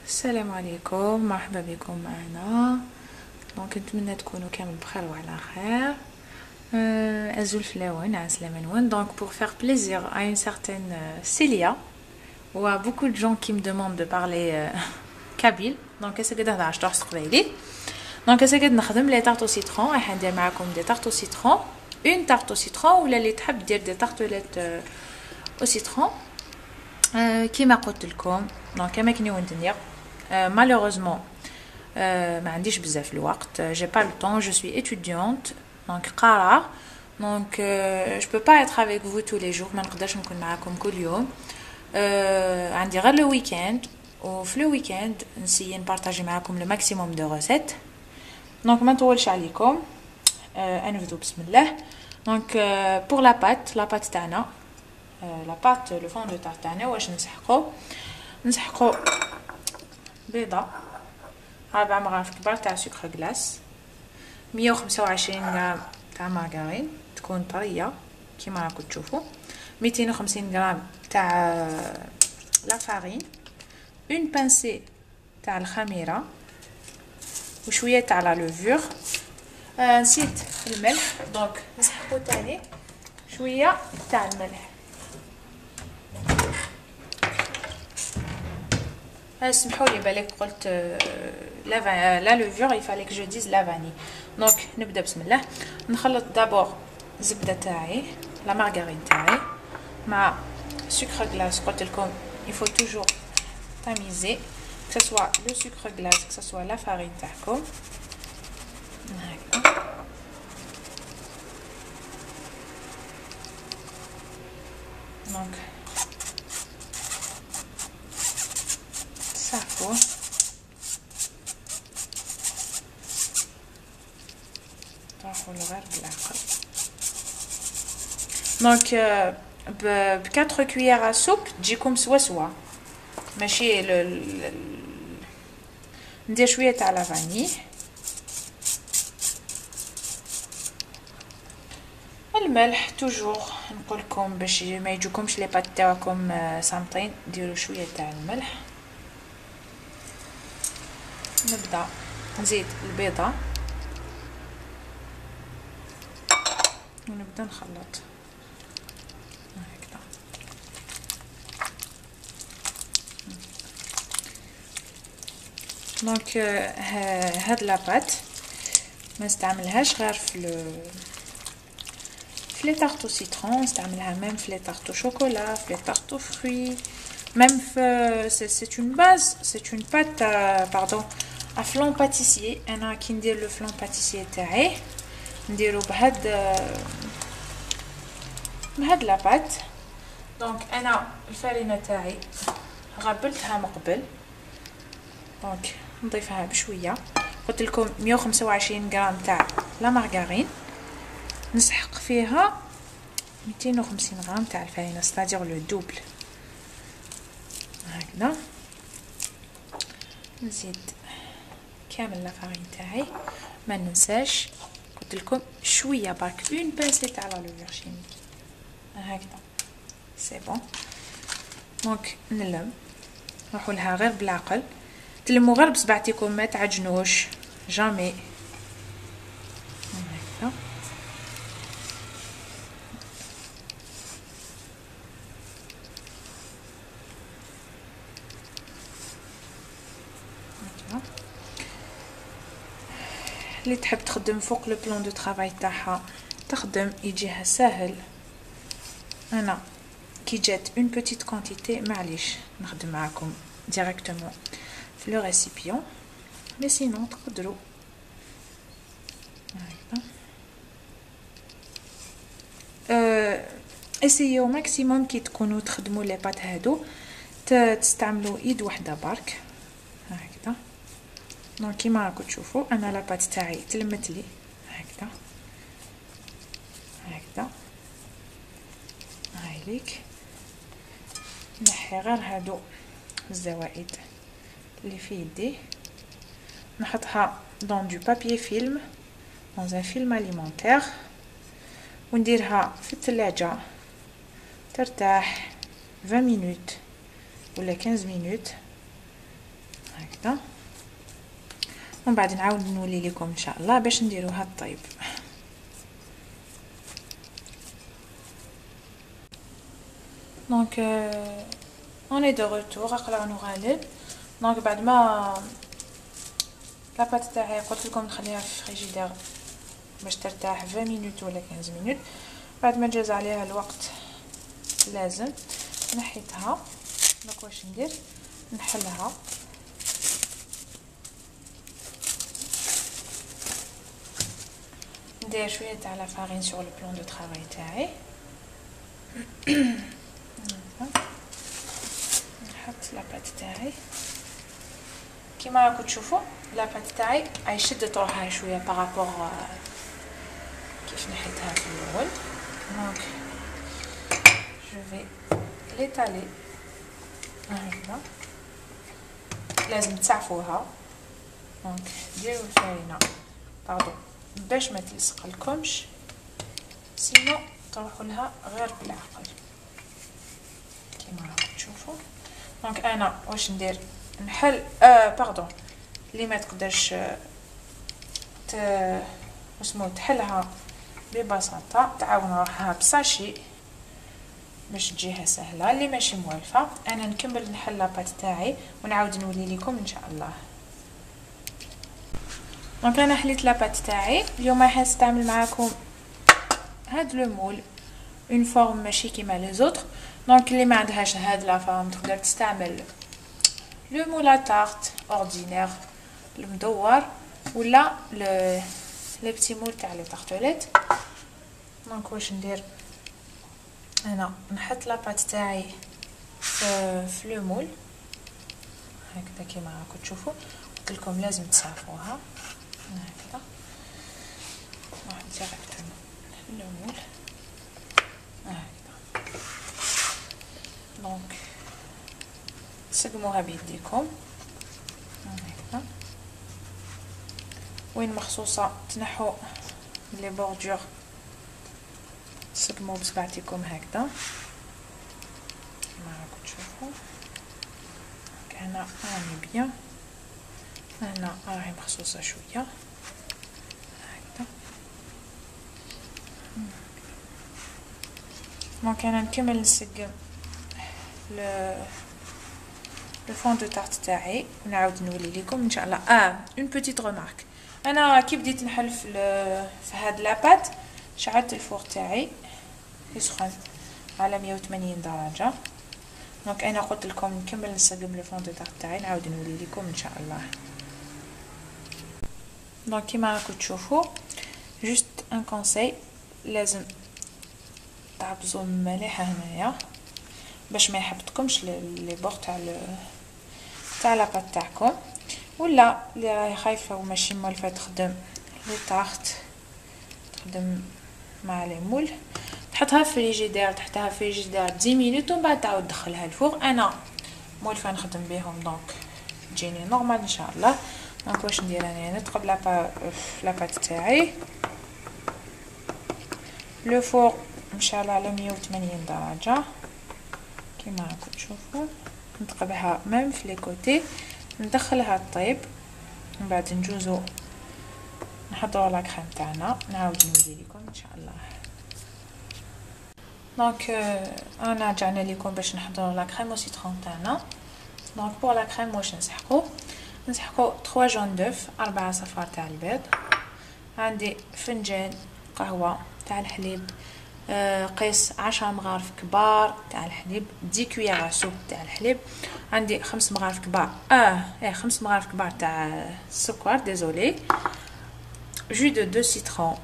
السلام عليكم، مرحبا بكم معنا. دونك نتمنى تكونوا كامل بخير وعلى خير. ازول فلاون عسلامة منون. Donc pour faire plaisir à une certaine Célia ou à beaucoup de gens qui me demandent de parler kabyle. Donc اسا قد هذا تحس قبيلي. Donc اسا قد نخدم لي تارت au citron. راح ندير معكم دي تارت au citron, une tarte au citron ولا اللي تحب دير دي تارتولات au citron. كيما قلت لكم دونك كما كني وندير malheureusement ما عنديش بزاف الوقت. j'ai pas le temps, je suis étudiante donc قارة. donc je peux pas être avec vous tous les jours, ما نقدرش نكون معاكم كل يوم. عندي غير لو ويكاند وفي لو ويكاند نسيي نبارطاجي معاكم لو ماكسيموم دو ريسيت. دونك ما نطولش عليكم. نبداو بسم الله. دونك pour la pâte تاعنا la pâte le fond de tarte تاعنا واش نسحقو بيضة 4 مغارف كبار تاع سكر غلاس 125 غرام تاع مارغرين تكون طرية كيما راكم تشوفوا 250 غرام تاع لا فارين اون بانسي تاع الخميرة وشوية تاع لا لوفور. نسيت الملح دونك نسحقو تاني شوية تاع الملح. اسمحوا لي بالك قلت لا لوفور يفالي كو جو ديز لا فاني. دونك نبدا بسم الله. نخلط دابور الزبده تاعي لا مارغرين تاعي مع سكر غلاس. قلت لكم il faut toujours tamiser que ce soit le sucre glace que ce soit la farine تاعكم هكذا. دونك صافو طاحوا غير بالعقل. دونك ب 4 كويير سوب تجيكم سوا ماشي ندير شويه تاع لا فاني. الملح توجور نقول لكم باش ما يجوكمش لي بات تاعكم صامتين ديروا شويه تاع الملح. نبدا نزيد البيضه ونبدا نخلط هكذا. دونك هاد لاباط ما نستعملهاش غير في لي تارت او سيترون، نستعملها ميم في لي تارت او شوكولا، في لي تارت او فروي، ميم في سي اون باز سي اون بات باردون ا فلون باتيسيي. انا كي ندير لو فلون باتيسيي تاعي نديرو بهاد لاباط. دونك انا الفارينه تاعي غربلتها من قبل دونك نضيفها بشويه. قلت لكم 125 غرام تاع لا مارغرين نسحق فيها 250 غرام تاع الفارينه ستادير لو دوبل هكذا. نزيد كامل لا فارين تاعي ما ننساش قلت لكم شويه برك اون بانسي تاع لا لوفور شيميك هكذا سي بون. دونك نلم نروحوا لها غير بالعقل تلموا غير بصبعتكم ما تعجنوش جامي هكذا. اللي تحب تخدم فوق لو بلان دو طرافاي تاعها تخدم يجيها ساهل. انا كي جات اون بوتيت كونتيتي معليش نخدم معاكم ديريكتومون في لو ريسيبيون مي سينون تقدروا هكذا. اسيو ماكسيموم كي تكونوا تخدموا لي بات هادو تستعملوا ايد وحده برك هكذا. دونك كيما راكم تشوفوا انا لاباط تاعي تلمت لي هكذا هكذا. هاي ليك نحي غير هادو الزوائد اللي في يدي نحطها دون دو بابي فيلم دون ان فيلم اليمونتير ونديرها في الثلاجه ترتاح 20 مينوت ولا 15 مينوت هكذا. ومن بعد نعاود نولي لكم ان شاء الله باش نديروها الطيب. دونك اوني دو روتور، قلعوا غالب. دونك بعد ما لاباط تاعي قلت لكم نخليها في الفريجيدير باش ترتاح 20 مينوت ولا 15 مينوت. بعد ما جاز عليها الوقت لازم نحيتها. دونك واش ندير، نحلها ندير شويه تاع لا فارين سور لو بلان دو طرافاي تاعي. نحط لاباط تاعي كيما راكم تشوفوا. لاباط تاعي اي شدت روحها شويه بارابور كيف نحيتها في الاول. دونك جو في ليتالي هكذا. لازم تعفوها. دونك ديروا الفارينه باردون باش ما تلصق لكمش، سينو تروحوا لها غير بالعقل كيما راكم تشوفوا. دونك انا واش ندير، نحل باردون اللي ما تقدرش اسمو تحلها ببساطه، تعاون روحها بساشي باش تجيها سهله. اللي ماشي موالفه انا نكمل نحل لاباط تاعي ونعاود نولي لكم ان شاء الله. دونك انا حليت لاباط تاعي. اليوم راح نستعمل معاكم هاد لو مول اون فورم ماشي كيما لي زوطر. دونك اللي ما عندهاش هاد لا فورم تقدر تستعمل لو مول ا تارت اوردينير المدور ولا لي بتي مول تاع لي طارتوليت. دونك واش ندير، انا نحط لاباط تاعي في لو مول هكذا كيما راكم تشوفوا. قلت لكم لازم تصافوها هكذا. نروح ديريكتومون لو مول هكذا. دونك سقموها بيديكم هكذا. وين مخصوصه تنحوا لي بوردور سقموا بصبعتكم هكذا كما راكم تشوفوا. هنا راني بيان، هنا راهي مخصوصه شويه هكذا. دونك انا نكمل نسقم لو فون دو تارت تاعي ونعاود نولي لكم ان شاء الله. اون بوتيت ريمارك، انا كي بديت نحل في هاد لاباط شعلت الفور تاعي يسخن على 180 درجه. دونك انا قلت لكم نكمل نسقم لو فون دو تارت تاعي نعاود نولي لكم ان شاء الله. دونك كيما راكم تشوفوا جوست ان كونساي، لازم تعبزوا مليحه هنايا باش ما يحبطكمش لي بور تاع لاباط تاعكم. ولا اللي راهي خايفه وماشي مولفه تخدم لي طارت تخدم مع لي مول، تحطها في الفريجيدير تحتها في الفريجيدير 10 مينوت ومن بعد تعاود تدخلها الفوغ. انا مولفه نخدم بهم دونك تجيني نورمال ان شاء الله. دونك واش ندير، انا نثقب لاباط تاعي لو فوغ نشعل على 180 درجه كيما راكم تشوفوا. نثقبها ميم في لي كوتي، ندخلها طيب. من بعد نجوزو نحضروا لا كريم تاعنا نعاود نولي لكم ان شاء الله. دونك انا رجعنا لكم باش نحضروا لا كريم وسيترون تاعنا. دونك بور لا كريم واش نسحقوا 3 جون دوف 4 صفار تاع البيض. عندي فنجان قهوه تاع الحليب قيس 10 مغارف كبار تاع الحليب، 10 كويار سوب تاع الحليب. عندي 5 مغارف كبار 5 مغارف كبار تاع السكر ديزولي. جو دو 2 سيترون،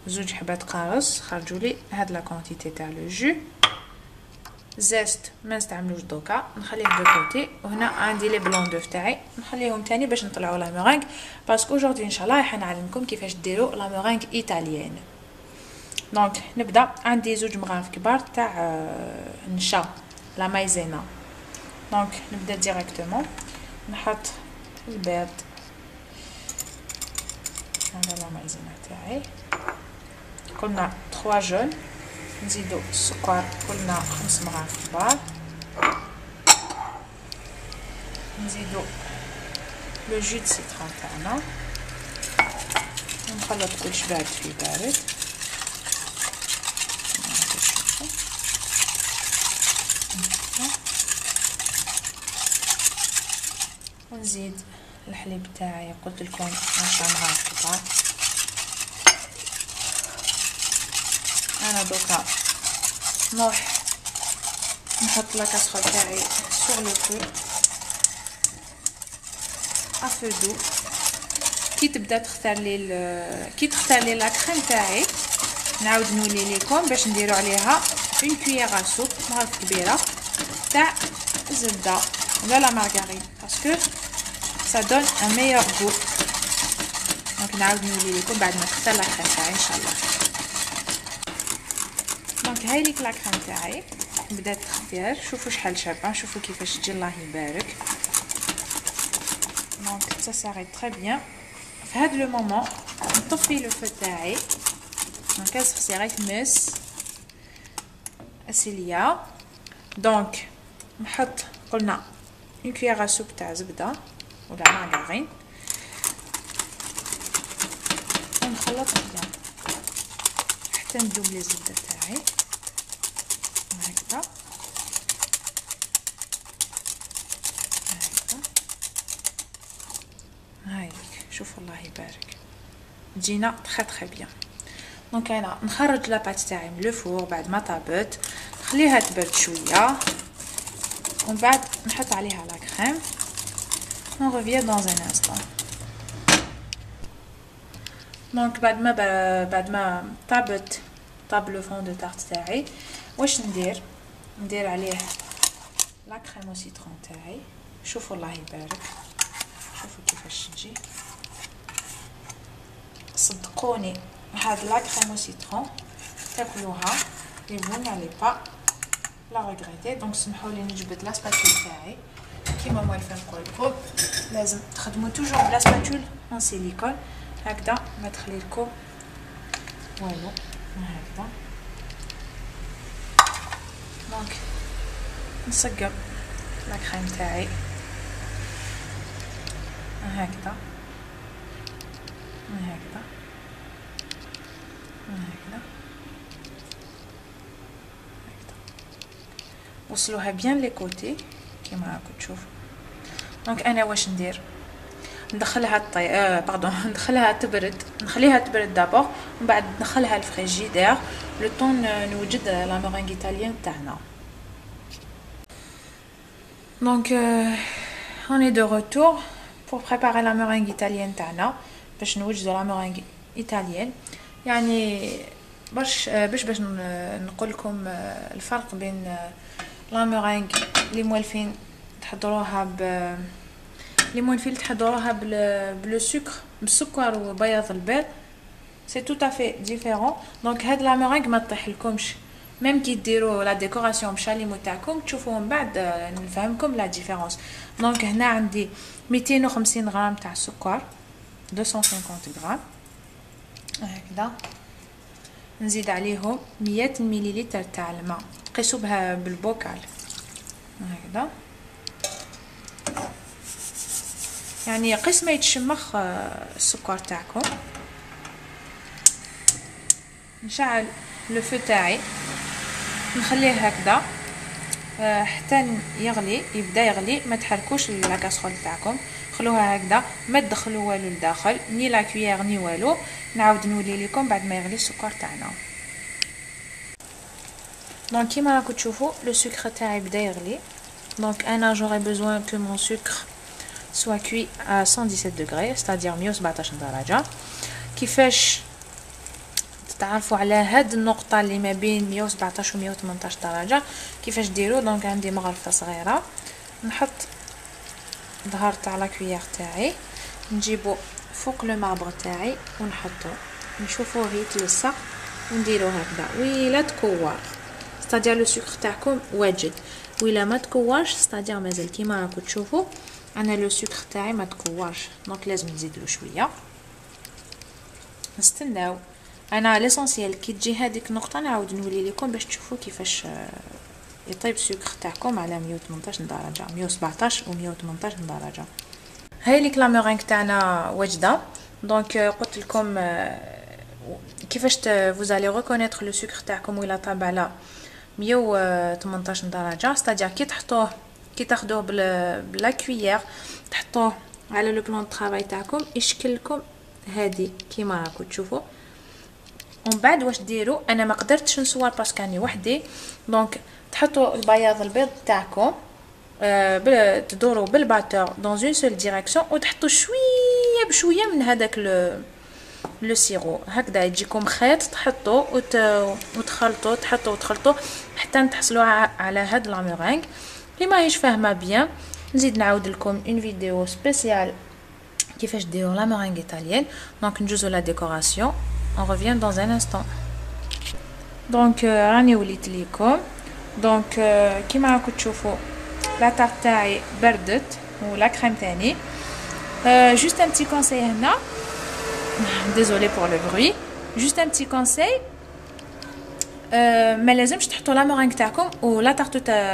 زوج حبات قارص خرجوا لي هاد لا كونتيتي تاع لو جو. زيست ما نستعملوش دوكا نخليه دو كوتي. وهنا عندي لي بلون دوف تاعي نخليهم تاني باش نطلعوا لا مورينغ، باسكو اجوردي ان شاء الله راح نعلمكم كيفاش ديروا لا مورينغ ايطاليان. دونك نبدا. عندي زوج مغارف كبار تاع النشا لا مايزينا. دونك نبدا ديريكتومون نحط البيض على لا مايزينا تاعي. قلنا 3 جون، نزيدو السكر قلنا 5 مغارف كبار. نزيدو لو جو دو سيترون تاعنا ونخلط كلش بارد في بارد. ونزيد الحليب تاعي، قلت لكم 10 قطعه. انا دوكا نروح نحط لا كاسرول تاعي سور لو فو افو دو. كي تبدا تختار لي لا كريم تاعي، نعاود نولي لكم باش نديرو عليها اون كويير سوب مغرف كبيره تاع الزبده ولا لا مارغرين باسكو ça donne un meilleur goût. دونك نعاود نولي لكم بعد ما تختار لا كريم تاعي ان شاء الله. دونك هاي ليك لا كريم تاعي بدات تختار. شوفوا شحال شابه، شوفوا كيفاش تجي، الله يبارك. دونك ça s'arrête très bien. في هذا لو مومون نطفي لو فو تاعي. دونك كنسقسي غير تمس اسيليا. دونك نحط قلنا اون كويير سوب تاع زبده ولا مارغرين ونخلط بيان حتى ندوب لي الزبده تاعي هكذا هكذا. هاي شوفوا الله يبارك، تجينا تري بيان. دونك انا نخرج لاباط تاعي من لو فور بعد ما طابت، نخليها تبرد شويه ومن بعد نحط عليها لا كريم. On revient dans un instant. دونك بعد ما طاب لو فون دو تارت تاعي، واش ندير عليه لا كريم او سيترون تاعي. شوفوا الله يبارك، شوفوا كيفاش تجي، صدقوني هاد لا كريم او سيترون تاكلوها لي بون علي با لا ريغريتي. دونك سمحوا لي نجبد لا سباتول تاعي كيما موالفه نقول لكم، لازم تخدموا توجور بلا سباتول ان سيليكون هكذا ما تخلي لكم والو هكذا. دونك نصقر لا كريم تاعي هكذا هكذا هكذا. وصلوها بيان لي كوتي كيما راكم تشوفوا. دونك انا واش ندير، ندخلها ندخلها تبرد، نخليها تبرد دابور ومن بعد ندخلها الفريجيدير لو طون نوجد لا مورينغ ايطاليان تاعنا. دونك on est de retour pour préparer la meringue italienne تاعنا. باش نوجدوا لا مورينغ ايطاليان يعني باش نقول لكم الفرق بين لا مورينغ اللي موالفين تحضروها بلو سكر بالسكر وبياض البيض، سي تو افي ديفيرون. دونك هاد لا مورينغ ما تطيح لكمش ميم كي ديروا لا ديكوراسيون بشاليمو تاعكم تشوفوا من بعد نفهمكم لا ديفيرونس. دونك هنا عندي 250 غرام تاع سكر، 250 غرام هكذا. نزيد عليهم 100 مليلتر تاع الماء، قيسوا بها بالبوكال هكذا، يعني قيس ما يتشمخ السكر تاعكم. نشعل لو فو تاعي، نخليه هكذا حتى يغلي، يبدا يغلي. ما تحركوش لا كاسرول تاعكم، خلوها هكذا، ما تدخلوا والو لداخل، ني لا كويير ني والو. نعاود نولي لكم بعد ما يغلي السكر تاعنا. دونك كيما راكم تشوفوا لو سكر تاعي بدا يغلي. دونك انا j'aurais besoin que mon sucre soit cuit à 117 degrés c'est-à-dire 117 درجه. كيفاش تعرفوا على هاد النقطه اللي ما بين 117 و 118 درجه كيفاش ديروا؟ دونك عندي مغرفه صغيره، نحط ظهر تاع لا كويير تاعي، نجيبو فوق لو ماربر تاعي ونحطو، نشوفوه يتلصق ونديرو هكذا. ويلا تكور c'est-à-dire لو سكر تاعكم واجد، ويلا ما تكورش c'est-à-dire مازال كيما راكم تشوفوا انا لو سكر تاعي ما تكورش. دونك لازم نزيدلو شويه، نستناو. انا ليسونسيال كي تجي هذيك النقطه نعاود نولي لكم باش تشوفوا كيفاش يطيب السكر تاعكم على 118 درجه، 117 و 118 درجه. هاي ليك لا ميرينغ تاعنا واجده. دونك قلت لكم كيفاش فوزالي ريكونيتر لو سكر تاعكم ولا طاب على 118 درجه. ستادير كي تاخدوه بلا كويير تحطوه على لو بلان طرافاي تاعكم يشكل لكم هادي كيما راكم تشوفوا. ومن بعد واش ديروا، انا ما قدرتش نصور باسكو راني وحدي. دونك تحطوا البياض البيض تاعكم تدوروا بالباتور دون اون سول ديريكسيون وتحطوا شويه بشويه من هذاك لو سيرو هكذا يجيكم خيط، تحطوا وتخلطوا تحطوا وتخلطوا حتى تحصلوا على هاد لا ميرينغ. اللي ماهيش فاهمه بيان نزيد نعاود لكم اون فيديو سبيسيال كيفاش ديروا لا ميرينغ ايطاليان. دونك نجوزو لا ديكوراسيون. on revient dans un instant. دونك راني وليت ليكم. دونك كيما راكم تشوفوا لا تارت تاعي بردت ولا كريم تاني. جوست ان بتي كونساي هنا، désolé pour le bruit. juste un petit conseil، ما لازمش تحطوا لا مورينغ تاعكم ولا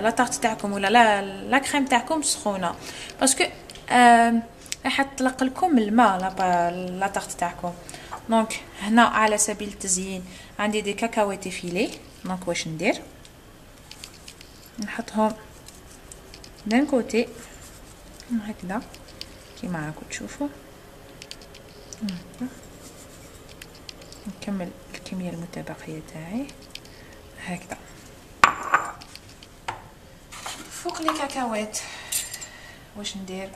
لا تارت تاعكم ولا لا كريم تاعكم سخونه، باسكو راح تطلق لكم الماء لا تارت تاعكم. دونك هنا على سبيل التزيين عندي دي كاكاوات فيلي. دونك واش ندير، نحطهم دان كوتي هكذا كيما راكم تشوفوا. نكمل الكميه المتبقيه تاعي هكذا. فوق لي كاكاوات واش ندير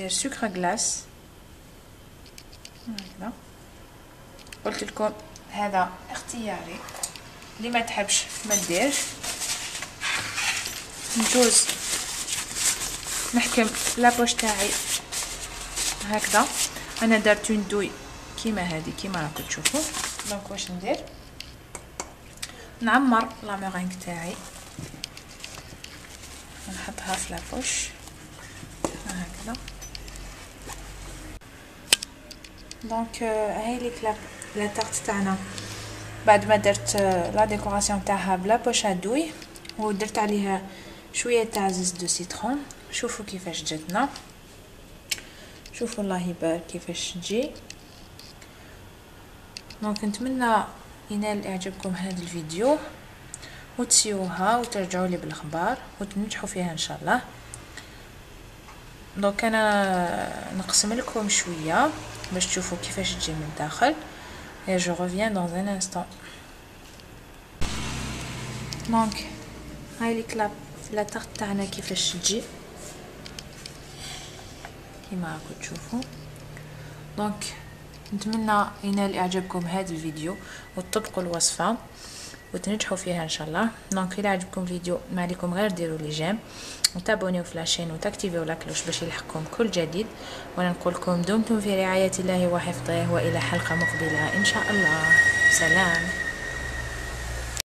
سكر غلاس هكذا. قلت لكم هذا اختياري، اللي ما تحبش ما ديرش. نجوز نحكم لابوش تاعي هكذا. انا درت ندوي كيما هذه كيما راكم تشوفوا. دونك واش ندير، نعمر لا ميرينغ تاعي نحطها في لابوش هكذا. دونك هاي ليك لا تارت تاعنا بعد ما درت لا ديكوراسيون تاعها بلا بوش ادوي ودرت عليها شويه تاع زيت دو سيترون. شوفوا كيفاش جاتنا، شوفوا الله يبارك كيفاش تجي. دونك نتمنى ينال اعجابكم هذا الفيديو وتسيوها وترجعوا لي بالاخبار وتنجحوا فيها ان شاء الله. دونك انا نقسم لكم شويه باش تشوفوا كيفاش تجي من الداخل. et je reviens dans un instant. دونك هاي لي لا تارت تاعنا كيفاش تجي كيما راكم تشوفوا. دونك نتمنى ينال اعجابكم هذا الفيديو وتطبقوا الوصفه وتنجحوا فيها ان شاء الله. دونك اذا عجبكم الفيديو ما عليكم غير ديروا لي جيم وتابونيو في لاشين وتاكتيفيو لا كلوش باش يلحقكم كل جديد. وانا نقول لكم دمتم في رعايه الله وحفظه والى حلقه مقبله ان شاء الله. سلام.